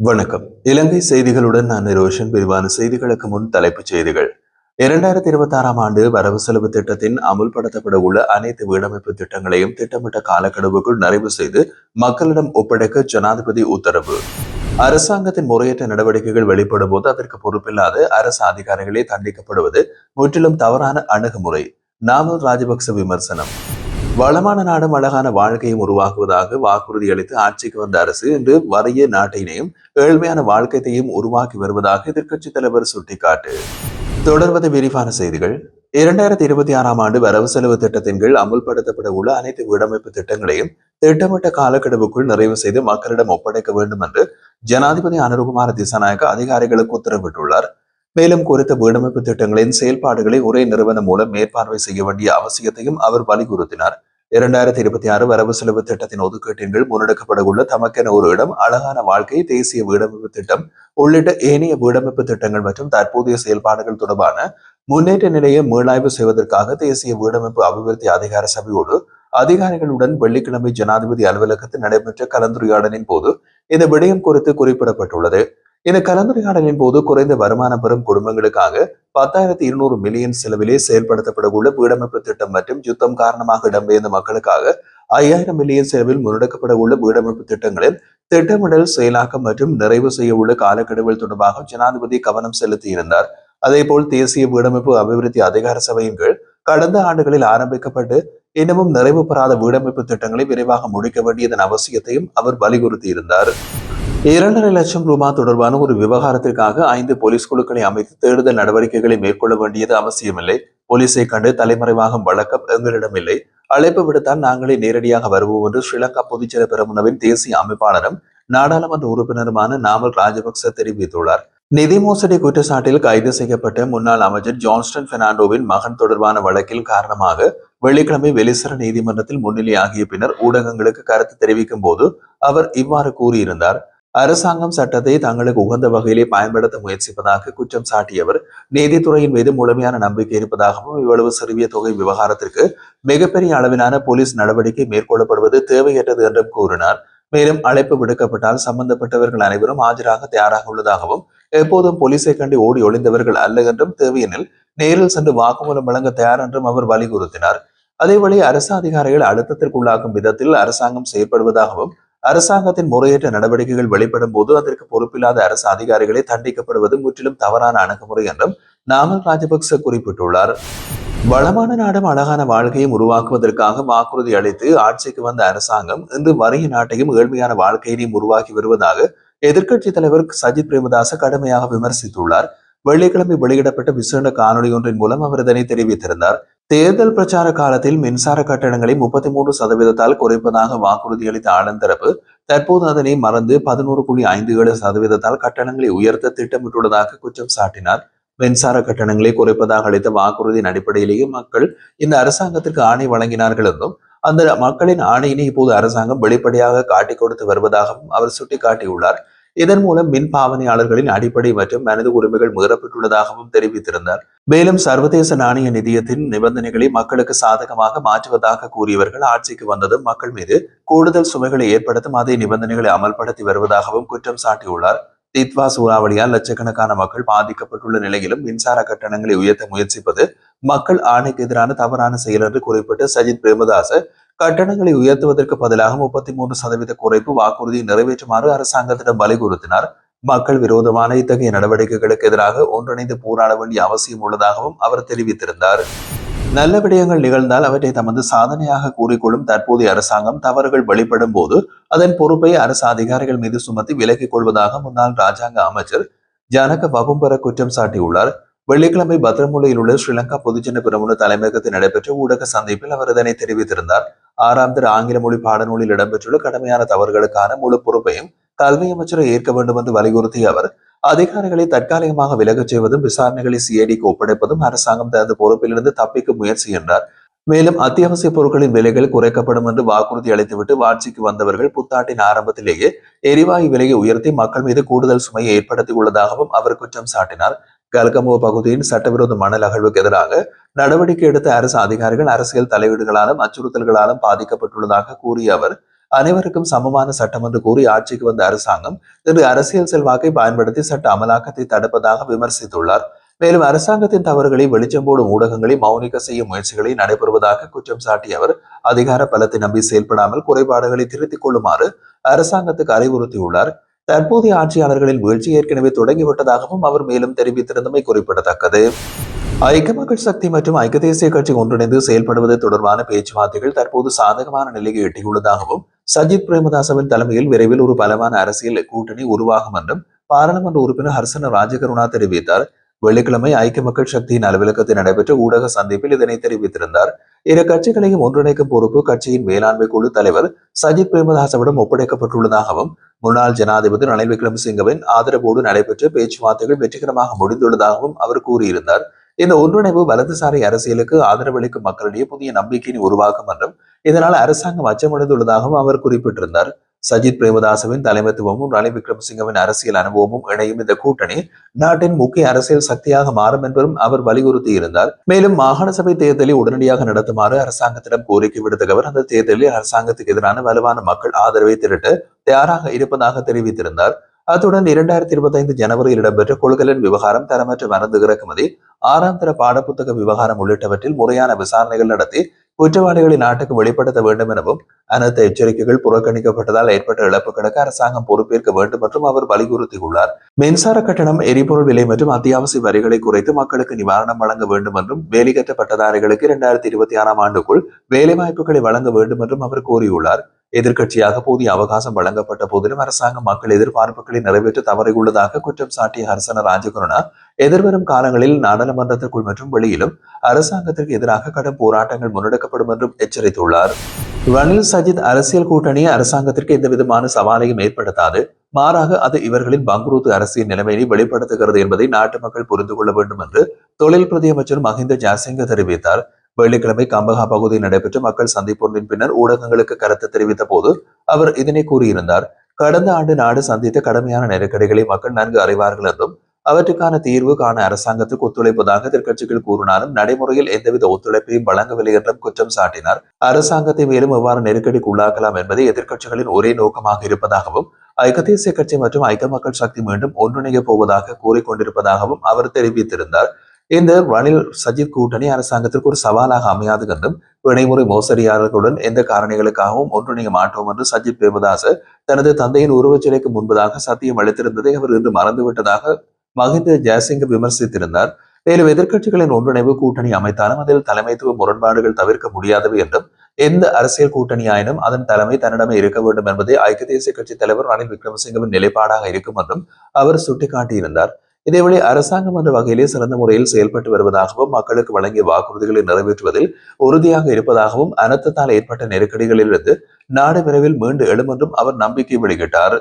வணக்கம். இலங்கை செய்திகளுடன் நான் ரோஷன். விரிவான செய்திகளுக்கு முன் தலைப்புச் செய்திகள். 2026ஆம் ஆண்டு வரவு செலவு திட்டத்தின் அமுல்படுத்தப்பட உள்ள அனைத்து வீடமைப்பு திட்டங்களையும் திட்டமிட்ட காலக்கெடுவுக்குள் நிறைவு செய்து மக்களிடம் ஒப்படைக்க ஜனாதிபதி உத்தரவு. அரசாங்கத்தின் முறையற்ற நடவடிக்கைகள் வெளிப்படும் போது அதற்கு பொறுப்பில்லாத அரசு அதிகாரிகளே தண்டிக்கப்படுவது முற்றிலும் தவறான அணுகுமுறை. நாமல் ராஜபக்ச விமர்சனம். வளமான நாடும் அழகான வாழ்க்கையும் உருவாக்குவதாக வாக்குறுதி அளித்து ஆட்சிக்கு வந்த அரசு இன்று வறிய நாட்டினையும் ஏழ்மையான வாழ்க்கையையும் உருவாக்கி வருவதாக எதிர்க்கட்சித் தலைவர் சுட்டிக்காட்டு. தொடர்வது விரிவான செய்திகள். 2026ஆம் ஆண்டு வரவு செலவு திட்டத்தின் கீழ் அமுல்படுத்தப்பட உள்ள அனைத்து வீடமைப்பு திட்டங்களையும் திட்டமிட்ட காலக்கெடுவுக்குள் நிறைவு செய்து மக்களிடம் ஒப்படைக்க வேண்டும் என்று ஜனாதிபதி அனுரகுமார திசாநாயக்க அதிகாரிகளுக்கு உத்தரவிட்டுள்ளார். மேலும் குறித்த வீடமைப்பு திட்டங்களின் செயல்பாடுகளை ஒரே நிறுவனம் மூலம் மேற்பார்வை செய்ய வேண்டிய அவசியத்தையும் அவர் வலியுறுத்தினார். 2026 வரவு செலவு திட்டத்தின் ஒதுக்கீட்டின் கீழ் முன்னெடுக்கப்பட உள்ள தமக்கென ஒரு இடம், அழகான வாழ்க்கை, தேசிய வீடமைப்பு திட்டம் உள்ளிட்ட ஏனைய வீடமைப்பு திட்டங்கள் மற்றும் தற்போதைய செயல்பாடுகள் தொடர்பான முன்னேற்ற நிலையை மீளாய்வு செய்வதற்காக தேசிய வீடமைப்பு அபிவிருத்தி அதிகார சபையோடு அதிகாரிகளுடன் வெள்ளிக்கிழமை ஜனாதிபதி அலுவலகத்தில் நடைபெற்ற கலந்துரையாடலின் போது இந்த விடயம் குறித்து குறிப்பிடப்பட்டுள்ளது. இந்த கலந்துரையாடலின் போது குறைந்த வருமானம் பெறும் குடும்பங்களுக்காக 10,200 மில்லியன் செலவிலே செயல்படுத்தப்பட உள்ள வீடமைப்பு திட்டம் மற்றும் யுத்தம் காரணமாக இடம்பெயர்ந்த மக்களுக்காக 5,000 மில்லியன் செலவில் முன்னெடுக்கப்பட உள்ள வீடமைப்பு திட்டங்களில் திட்டமிடல், செயலாக்கம் மற்றும் நிறைவு செய்ய உள்ள காலக்கெடுவில் தொடர்பாக ஜனாதிபதி கவனம் செலுத்தியிருந்தார். அதேபோல் தேசிய வீடமைப்பு அபிவிருத்தி அதிகார சபையின் கீழ் கடந்த ஆண்டுகளில் ஆரம்பிக்கப்பட்டு இன்னமும் நிறைவு பெறாத வீடமைப்பு திட்டங்களை விரைவாக முடிக்க வேண்டியதன் அவசியத்தையும் அவர் வலியுறுத்தியிருந்தார். 2,5 லட்சம் ரூபாய் தொடர்பான ஒரு விவகாரத்திற்காக 5 போலீஸ் குழுக்களை அமைத்து தேடுதல் நடவடிக்கைகளை மேற்கொள்ள வேண்டியது அவசியமில்லை. போலீஸை கண்டு தலைமறைவாகும் வழக்கம் எங்களிடமில்லை. அழைப்பு விடுத்தால் நாங்களே நேரடியாக வருவோம் என்று ஸ்ரீலங்கா பொதுச்சேர பெரமுனவின் தேசிய அமைப்பாளரும் நாடாளுமன்ற உறுப்பினருமான நாமல் ராஜபக்ச தெரிவித்துள்ளார். நிதி மோசடி குற்றச்சாட்டில் கைது செய்யப்பட்ட முன்னாள் அமைச்சர் ஜான்ஸ்டன் பெர்னாண்டோவின் மகன் தொடர்பான வழக்கில் காரணமாக வெள்ளிக்கிழமை வெலிசர நீதிமன்றத்தில் முன்னிலையாகிய பின்னர் ஊடகங்களுக்கு கருத்து தெரிவிக்கும் போது அவர் இவ்வாறு கூறியிருந்தார். அரசாங்கம் சட்டத்தை தங்களுக்கு உகந்த வகையிலே பயன்படுத்த முயற்சிப்பதாக குற்றம் சாட்டியவர் நீதித்துறையின் மீது முழுமையான நம்பிக்கை இருப்பதாகவும் இவ்வளவு சிறிய தொகை விவகாரத்திற்கு மிகப்பெரிய அளவிலான போலீஸ் நடவடிக்கை மேற்கொள்ளப்படுவது தேவையற்றது என்றும் கூறினார். மேலும் அழைப்பு விடுக்கப்பட்டால் சம்பந்தப்பட்டவர்கள் அனைவரும் ஆஜராக தயாராக உள்ளதாகவும் எப்போதும் போலீஸை கண்டு ஓடி ஒளிந்தவர்கள் அல்ல என்றும் தேவையெனில் நேரில் சென்று வாக்குமூலம் வழங்க தயார் என்றும் அவர் வலியுறுத்தினார். அதேவழி அரசு அதிகாரிகள் அழுத்தத்திற்குள்ளாக்கும் விதத்தில் அரசாங்கம் செயற்படுவதாகவும் அரசாங்கத்தின் முறையற்ற நடவடிக்கைகள் வெளிப்படும் போது அதற்கு பொறுப்பில்லாத அரசு அதிகாரிகளை தண்டிக்கப்படுவது முற்றிலும் தவறான அணுகுமுறை என்றும் நாமல் ராஜபக்ச குறிப்பிட்டுள்ளார். வளமான நாடும் அழகான வாழ்க்கையும் உருவாக்குவதற்காக வாக்குறுதி அளித்து ஆட்சிக்கு வந்த அரசாங்கம் இன்று வறிய நாட்டையும் ஏழ்மையான வாழ்க்கையையும் உருவாக்கி வருவதாக எதிர்க்கட்சி தலைவர் சஜித் பிரேமதாச கடுமையாக விமர்சித்துள்ளார். வெள்ளிக்கிழமை வெளியிடப்பட்ட விசேட காணொலி ஒன்றின் மூலம் அவர் இதனை தெரிவித்திருந்தார். தேர்தல் பிரச்சார காலத்தில் மின்சார கட்டணங்களை 33% குறைப்பதாக வாக்குறுதி அளித்த ஆளுந்தரப்பு தற்போது அதனை மறந்து 11.57% கட்டணங்களை உயர்த்த திட்டமிட்டுள்ளதாக குற்றம் சாட்டினார். மின்சார கட்டணங்களை குறைப்பதாக அளித்த வாக்குறுதியின் அடிப்படையிலேயே மக்கள் இந்த அரசாங்கத்திற்கு ஆணை வழங்கினார்கள் என்றும் அந்த மக்களின் ஆணையினை இப்போது அரசாங்கம் வெளிப்படையாக காட்டிக் கொடுத்து வருவதாகவும் அவர் சுட்டிக்காட்டியுள்ளார். இதன் மூலம் மின் பாவனையாளர்களின் அடிப்படை மற்றும் மனித உரிமைகள் மீறப்பட்டுள்ளதாகவும் தெரிவித்திருந்தார். மேலும் சர்வதேச நாணய நிதியத்தின் நிபந்தனைகளை மக்களுக்கு சாதகமாக மாற்றுவதாக கூறியவர்கள் ஆட்சிக்கு வந்ததும் மக்கள் மீது கூடுதல் சுமைகளை ஏற்படுத்தும் அதே நிபந்தனைகளை அமல்படுத்தி வருவதாகவும் குற்றம் சாட்டியுள்ளார். தித்வா சூறாவளியால் லட்சக்கணக்கான மக்கள் பாதிக்கப்பட்டுள்ள நிலையிலும் மின்சார கட்டணங்களை உயர்த்த முயற்சிப்பது மக்கள் ஆணைக்கு எதிரான தவறான செயல் என்று குறிப்பிட்டு சஜித் பிரேமதாச கட்டணங்களை உயர்த்துவதற்கு பதிலாக 33% குறைப்பு வாக்குறுதியை நிறைவேற்றுமாறு அரசாங்கத்திடம் வலியுறுத்தினார். மக்கள் விரோதமான இத்தகைய நடவடிக்கைகளுக்கு எதிராக ஒன்றிணைந்து போராட வேண்டிய அவசியம் உள்ளதாகவும் அவர் தெரிவித்திருந்தார். நல்ல விடயங்கள் நிகழ்ந்தால் அவற்றை தமது சாதனையாக கூறிக்கொள்ளும் தற்போதைய அரசாங்கம் தவறுகள் வெளிப்படும் போது அதன் பொறுப்பை அரசு அதிகாரிகள் மீது சுமத்தி விலக்கிக் கொள்வதாக முன்னாள் ராஜாங்க அமைச்சர் ஜனக வகும்பர குற்றம் சாட்டியுள்ளார். வெள்ளிக்கிழமை பத்திரமுல்லையில் உள்ள ஸ்ரீலங்கா பொதுஜன பெரமுன தலைமையகத்தில் நடைபெற்ற ஊடக சந்திப்பில் அவர் இதனை தெரிவித்திருந்தார். 6ஆம் தர ஆங்கில மொழி பாடநூலில் இடம்பெற்றுள்ள கடுமையான தவறுகளுக்கான முழு பொறுப்பையும் கல்வி அமைச்சரை ஏற்க வேண்டும் என்று வலியுறுத்திய அவர் அதிகாரிகளை தற்காலிகமாக விலகச் செய்வதும் விசாரணைகளை சிஐடிக்கு ஒப்படைப்பதும் அரசாங்கம் தனது பொறுப்பிலிருந்து தப்பிக்கும் முயற்சி என்றார். மேலும் அத்தியாவசிய பொருட்களின் விலைகள் குறைக்கப்படும் என்று வாக்குறுதி அளித்துவிட்டு ஆட்சிக்கு வந்தவர்கள் புத்தாண்டின் ஆரம்பத்திலேயே எரிவாயு விலையை உயர்த்தி மக்கள் மீது கூடுதல் சுமையை ஏற்படுத்தி உள்ளதாகவும் அவர் குற்றம் சாட்டினார். கல்கமுவ பகுதியின் சட்டவிரோத மணல் அகழ்வுக்கு எதிராக நடவடிக்கை எடுத்த அரசு அதிகாரிகள் அரசியல் தலையீடுகளாலும் அச்சுறுத்தல்களாலும் பாதிக்கப்பட்டுள்ளதாக கூறிய அவர் அனைவருக்கும் சமமான சட்டம் என்று கூறி ஆட்சிக்கு வந்த அரசாங்கம் இன்று அரசியல் செல்வாக்கை பயன்படுத்தி சட்ட அமலாக்கத்தை தடுப்பதாக விமர்சித்துள்ளார். மேலும் அரசாங்கத்தின் தவறுகளை வெளிச்சம் போடும் ஊடகங்களை மௌனிக்க செய்யும் முயற்சிகளை நடைபெறுவதாக குற்றம் சாட்டிய அவர் அதிகார பலத்தை நம்பி செயல்படாமல் குறைபாடுகளை திருத்திக் கொள்ளுமாறு அரசாங்கத்துக்கு அறிவுறுத்தியுள்ளார். தற்போதைய ஆட்சியாளர்களின் வீழ்ச்சி ஏற்கனவே தொடங்கிவிட்டதாகவும் அவர் மேலும் தெரிவித்திருந்தமை குறிப்பிடத்தக்கது. ஐக்கிய மக்கள் சக்தி மற்றும் ஐக்கிய தேசிய கட்சி ஒன்றிணைந்து செயல்படுவது தொடர்பான பேச்சுவார்த்தைகள் தற்போது சாதகமான நிலையை எட்டியுள்ளதாகவும் சஜித் பிரேமதாசவின் தலைமையில் விரைவில் ஒரு பலமான அரசியல் கூட்டணி உருவாகும் என்றும் பாராளுமன்ற உறுப்பினர் ஹர்சன ராஜகருணா தெரிவித்தார். வெள்ளிக்கிழமை ஐக்கிய மக்கள் சக்தியின் அலுவலகத்தில் நடைபெற்ற ஊடக சந்திப்பில் இதனை தெரிவித்திருந்தார். இரு கட்சிகளையும் ஒன்றிணைக்கும் பொறுப்பு கட்சியின் மேலாண்மை குழு தலைவர் சஜித் பிரேமதாசவிடம் ஒப்படைக்கப்பட்டுள்ளதாகவும் முன்னாள் ஜனாதிபதி ரணில் விக்ரமசிங்கவின் ஆதரவோடு நடைபெற்ற பேச்சுவார்த்தைகள் வெற்றிகரமாக முடிந்துள்ளதாகவும் அவர் கூறியிருந்தார். இந்த ஒன்றிணைவு வலதுசாரி அரசியலுக்கு ஆதரவளிக்கும் மக்களிடையே புதிய நம்பிக்கையை உருவாக்கும் என்றும் இதனால் அரசாங்கம் அச்சமடைந்துள்ளதாகவும் அவர் குறிப்பிட்டிருந்தார். சஜித் பிரேமதாசவின் தலைமைத்துவமும் ரணில் விக்ரமசிங்கவின் அரசியல் அனுபவமும் இணையும் இந்த கூட்டணி நாட்டின் முக்கிய அரசியல் சக்தியாக மாறும் என்பதும் அவர் வலியுறுத்தியிருந்தார். மேலும் மாகாண சபை தேர்தலை உடனடியாக நடத்துமாறு அரசாங்கத்திடம் கோரிக்கை விடுத்த அவர் அந்த தேர்தலில் அரசாங்கத்துக்கு எதிரான வலுவான மக்கள் ஆதரவை திரட்ட தயாராக இருப்பதாக தெரிவித்திருந்தார். அத்துடன் 2025 ஜனவரியில் இடம்பெற்ற கொள்கலன் விவகாரம், தரமற்ற மருந்து இறக்குமதி, 6ஆம் தர பாடப்புத்தக விவகாரம் உள்ளிட்டவற்றில் முறையான விசாரணைகள் நடத்தி குற்றவாளிகளை நாட்டுக்கு வெளிப்படுத்த வேண்டும் எனவும் அனைத்து எச்சரிக்கைகள் புறக்கணிக்கப்பட்டதால் ஏற்பட்ட இழப்புகளுக்கு அரசாங்கம் பொறுப்பேற்க வேண்டும் என்றும் அவர் வலியுறுத்தியுள்ளார். மின்சார கட்டணம், எரிபொருள் விலை மற்றும் அத்தியாவசிய வரிகளை குறைத்து மக்களுக்கு நிவாரணம் வழங்க வேண்டும் என்றும் வேலையற்ற பட்டதாரிகளுக்கு 2026ஆம் ஆண்டுக்குள் வேலைவாய்ப்புகளை வழங்க வேண்டும் என்றும் அவர் கூறியுள்ளார். எதிர்க்கட்சியாக போதிய அவகாசம் வழங்கப்பட்ட போதிலும் அரசாங்கம் மக்கள் எதிர்பார்ப்புகளை நிறைவேற்ற தவறியுள்ளதாக குற்றம் சாட்டிய ஹர்சன ராஜகருணா எதிர்வரும் காலங்களில் நாடாளுமன்றத்திற்குள் மற்றும் வெளியிலும் அரசாங்கத்திற்கு எதிராக கடும் போராட்டங்கள் முன்னெடுக்கப்படும் என்றும் எச்சரித்துள்ளார். ரணில் சஜித் அரசியல் கூட்டணி அரசாங்கத்திற்கு எந்த விதமான சவாலையும் ஏற்படுத்தாது, மாறாக அது இவர்களின் பங்குரூத்து அரசியல் நிலைமையை வெளிப்படுத்துகிறது என்பதை நாட்டு மக்கள் புரிந்து கொள்ள வேண்டும் என்று தொழில் பிரதி அமைச்சர் மஹிந்த ஜாசிங்க தெரிவித்தார். வெள்ளிக்கிழமை கம்பஹா பகுதியில் நடைபெற்ற மக்கள் சந்திப்பொன்றின் பின்னர் ஊடகங்களுக்கு கருத்து தெரிவித்த போது அவர் இதனை கூறியிருந்தார். கடந்த ஆண்டு நாடு சந்தித்த கடுமையான நெருக்கடிகளை மக்கள் நன்கு அறிவார்கள் என்றும் அவற்றுக்கான தீர்வு காண அரசாங்கத்துக்கு ஒத்துழைப்பதாக எதிர்க்கட்சிகள் கூறினாலும் நடைமுறையில் எந்தவித ஒத்துழைப்பையும் வழங்கவில்லை என்றும் குற்றம் சாட்டினார். அரசாங்கத்தை மேலும் எவ்வாறு நெருக்கடிக்கு உள்ளாக்கலாம் என்பதை எதிர்க்கட்சிகளின் ஒரே நோக்கமாக இருப்பதாகவும் ஐக்கிய தேசிய கட்சி மற்றும் ஐக்கிய மக்கள் சக்தி மீண்டும் ஒன்றிணைய போவதாக கூறிக்கொண்டிருப்பதாகவும் அவர் தெரிவித்திருந்தார். இந்த ரணில் சஜித் கூட்டணி அரசாங்கத்திற்கு ஒரு சவாலாக அமையாது என்றும் வினைமுறை மோசடியாளர்களுடன் எந்த காரணிகளுக்காகவும் ஒன்றிணைய மாட்டோம் என்று சஜித் பிரேமதாச தனது தந்தையின் உருவச்சிலைக்கு முன்பதாக சத்தியம் அளித்திருந்ததை அவர் இன்று மறந்துவிட்டதாக மஹிந்த ஜாசிங்க விமர்சித்திருந்தார். மேலும் எதிர்க்கட்சிகளின் ஒன்றிணைவு கூட்டணி அமைத்தாலும் அதில் தலைமைத்துவ முரண்பாடுகள் தவிர்க்க முடியாதவை என்றும் எந்த அரசியல் கூட்டணியாயினும் அதன் தலைமை தன்னிடமே இருக்க வேண்டும் என்பதே ஐக்கிய தேசிய கட்சி தலைவர் ரணில் விக்ரமசிங்கவின் நிலைப்பாடாக இருக்கும் என்றும் அவர் சுட்டிக்காட்டியிருந்தார். இதேவேளை அரசாங்கம் என்ற வகையிலே சிறந்த முறையில் செயல்பட்டு வருவதாகவும் மக்களுக்கு வழங்கிய வாக்குறுதிகளை நிறைவேற்றுவதில் உறுதியாக இருப்பதாகவும் அனர்த்தத்தால் ஏற்பட்ட நெருக்கடிகளிலிருந்து நாடு விரைவில் மீண்டு எழும் என்றும் அவர் நம்பிக்கை வெளியிட்டார்.